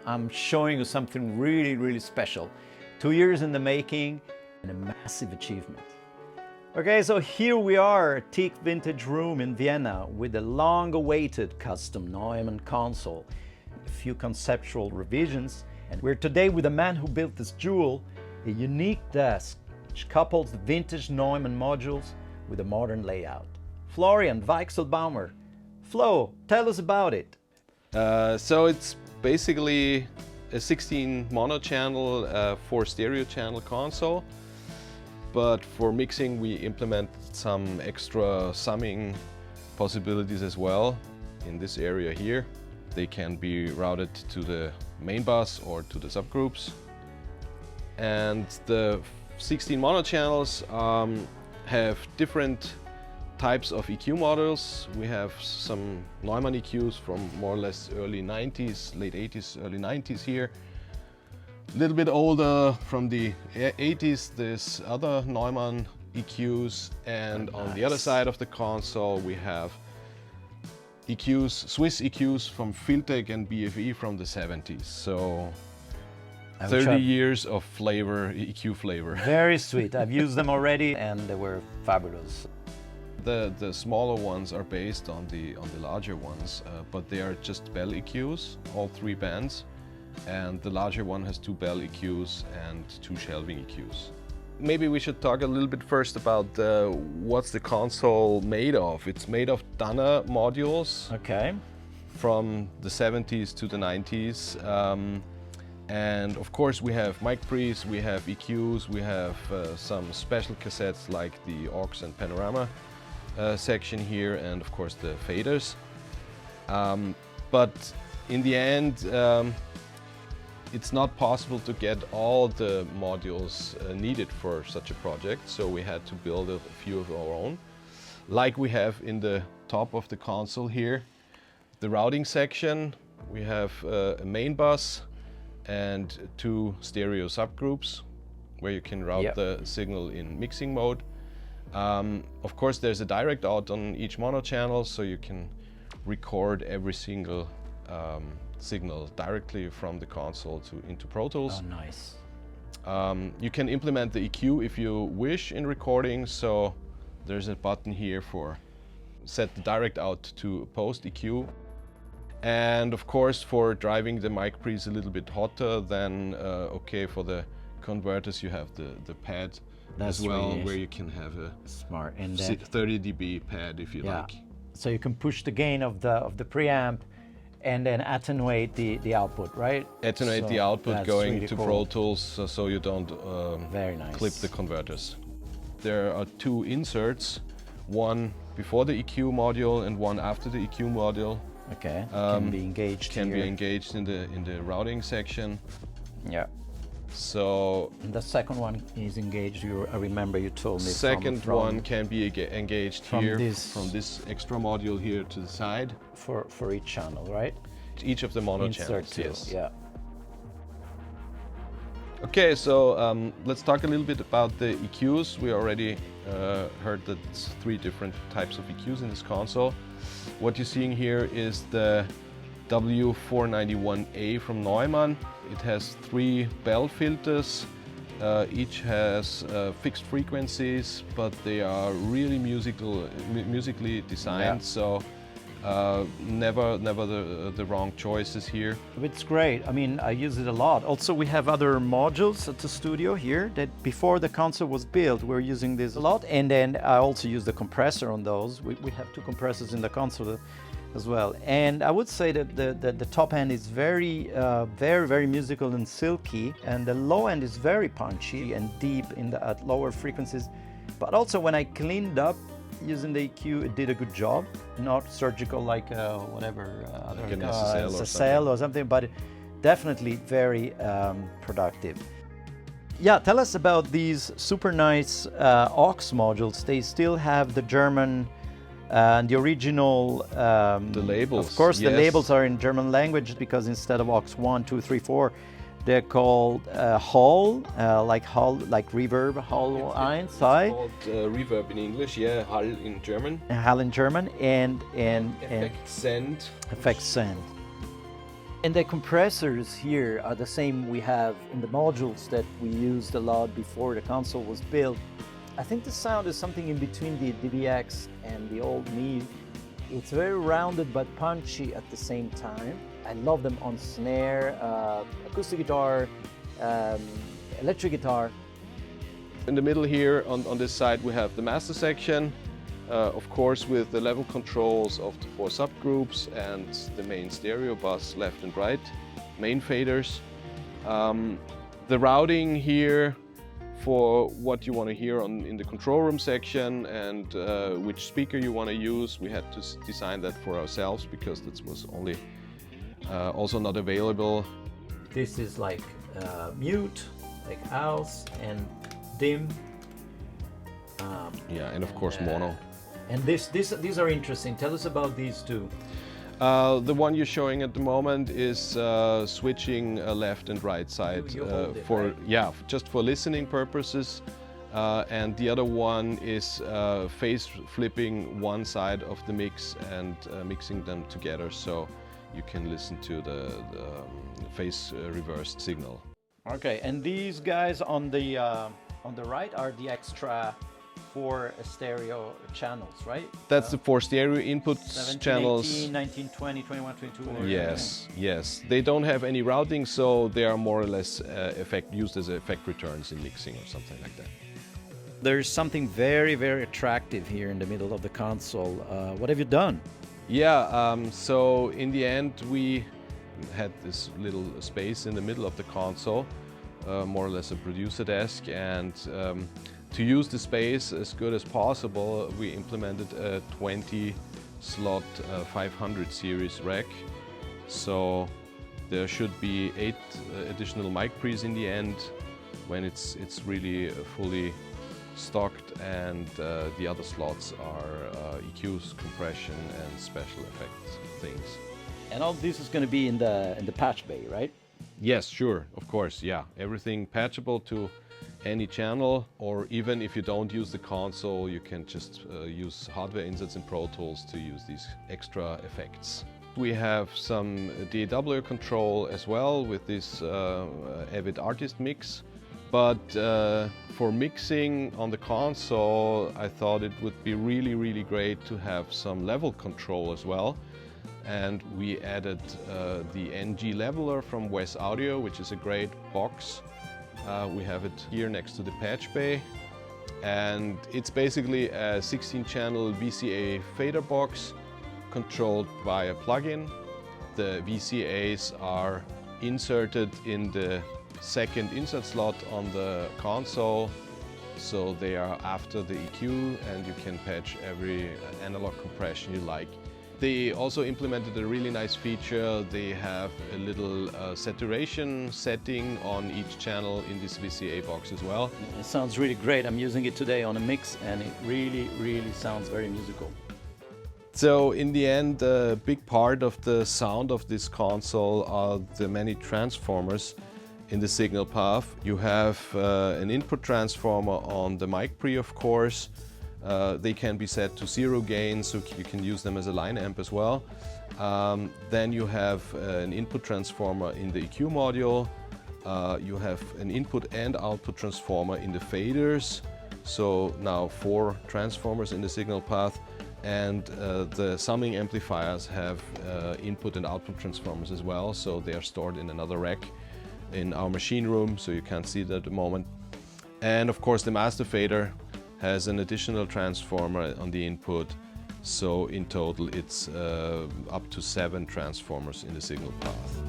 I'm showing you something really, really special. 2 years in the making and a massive achievement. Okay, so here we are, a teak vintage room in Vienna with a long-awaited custom Neumann console, a few conceptual revisions, and we're today with a man who built this jewel, a unique desk which couples the vintage Neumann modules with a modern layout. Flow Weixelbaumer. Flo, tell us about it. So it's basically a 16 mono channel, 4 stereo channel console. But for mixing we implement some extra summing possibilities as well in this area here. They can be routed to the main bus or to the subgroups. And the 16 mono channels have different types of EQ models. We have some Neumann EQs from more or less early 90s, late 80s, early 90s here. A little bit older from the 80s, there's other Neumann EQs, and on the other side of the console we have EQs, Swiss EQs from Filtec and BFE from the 70s. So 30 years of flavor, EQ flavor. Very sweet. I've used them already and they were fabulous. The smaller ones are based on the larger ones, but they are just bell EQs, all 3 bands. And the larger one has 2 bell EQs and 2 shelving EQs. Maybe we should talk a little bit first about what's the console made of. It's made of Dana modules. Okay. From the 70s to the 90s. And of course we have mic pre's, we have EQs, we have some special cassettes like the aux and panorama section here, and of course the faders. But in the end, it's not possible to get all the modules needed for such a project, so we had to build a few of our own. Like we have in the top of the console here, the routing section, we have a main bus and 2 stereo subgroups where you can route the signal in mixing mode. Of course there's a direct out on each mono channel, so you can record every single signal directly from the console into Pro Tools. Oh, nice. You can implement the EQ if you wish in recording, so there's a button here for set the direct out to post EQ. And of course for driving the mic pre's a little bit hotter, then okay, for the converters you have the pad as well, really where you can have a smart and 30 dB pad if you like. So you can push the gain of the preamp and then attenuate the output, right? Attenuate the output going really to cool. Pro Tools so you don't Very nice. clip the converters. There are 2 inserts, one before the EQ module and one after the EQ module. Okay, can be engaged Can here. be engaged in the routing section. Yeah. So the second one is engaged. I remember you told me. Second one can be engaged from here this, from this extra module here to the side. For each channel, right? Each of the mono channels. Yes. Yeah. Okay, so let's talk a little bit about the EQs. We already heard that it's 3 different types of EQs in this console. What you're seeing here is the W491A from Neumann. It has 3 bell filters. Each has fixed frequencies, but they are really musically designed. Yeah. So never the wrong choices here. It's great. I mean, I use it a lot. Also, we have other modules at the studio here that before the console was built, we're using this a lot. And then I also use the compressor on those. We have 2 compressors in the console as well. And I would say that the top end is very musical and silky, and the low end is very punchy and deep at lower frequencies. But also when I cleaned up using the EQ, it did a good job. Not surgical like whatever other like an SSL or something, but definitely very productive. Yeah, tell us about these super nice aux modules. They still have the German and the original the labels. Of course, yes. The labels are in German language because instead of aux 1, 2, 3, 4, they're called Hall, like reverb, Hall 1, It's called reverb in English, yeah, Hall in German. Hall in German, and Effect send. Effect send. And the compressors here are the same we have in the modules that we used a lot before the console was built. I think the sound is something in between the DBX and the old Me. It's very rounded but punchy at the same time. I love them on snare, acoustic guitar, electric guitar. In the middle here on this side we have the master section, of course with the level controls of the 4 subgroups and the main stereo bus left and right, main faders. The routing here for what you want to hear in the control room section and which speaker you want to use, we had to design that for ourselves because that was only also not available. This is like mute, like aus, and dim. Yeah, and of course mono. And these are interesting. Tell us about these two. The one you're showing at the moment is switching left and right side for right? yeah, just for listening purposes. And the other one is phase flipping one side of the mix and mixing them together so you can listen to the phase reversed signal. Okay, and these guys on the right are the extra 4 stereo channels, right? That's the 4 stereo input 17, channels. 18, 19, 20, 21, 22. Yes, yes. They don't have any routing, so they are more or less used as effect returns in mixing or something like that. There's something very, very attractive here in the middle of the console. What have you done? Yeah, so in the end we had this little space in the middle of the console, more or less a producer desk, and to use the space as good as possible, we implemented a 20-slot 500 series rack. So there should be 8 additional mic pre's in the end when it's really fully stocked, and the other slots are EQs, compression, and special effects things. And all this is going to be in the patch bay, right? Yes, sure, of course, yeah. Everything patchable to any channel, or even if you don't use the console, you can just use hardware inserts in Pro Tools to use these extra effects. We have some DAW control as well with this Avid Artist Mix. But for mixing on the console, I thought it would be really, really great to have some level control as well. And we added the NG leveler from Wes Audio, which is a great box. We have it here next to the patch bay. And it's basically a 16-channel VCA fader box controlled by a plugin. The VCAs are inserted in the second insert slot on the console, so they are after the EQ, and you can patch every analog compression you like. They also implemented a really nice feature. They have a little saturation setting on each channel in this VCA box as well. It sounds really great. I'm using it today on a mix, and it really, really sounds very musical. So in the end, a big part of the sound of this console are the many transformers in the signal path. You have an input transformer on the mic pre, of course. They can be set to 0 gain, so you can use them as a line amp as well. Then you have an input transformer in the EQ module. You have an input and output transformer in the faders. So now 4 transformers in the signal path. And the summing amplifiers have input and output transformers as well. So they are stored in another rack in our machine room, so you can't see that at the moment. And of course the master fader has an additional transformer on the input, so in total it's up to 7 transformers in the signal path.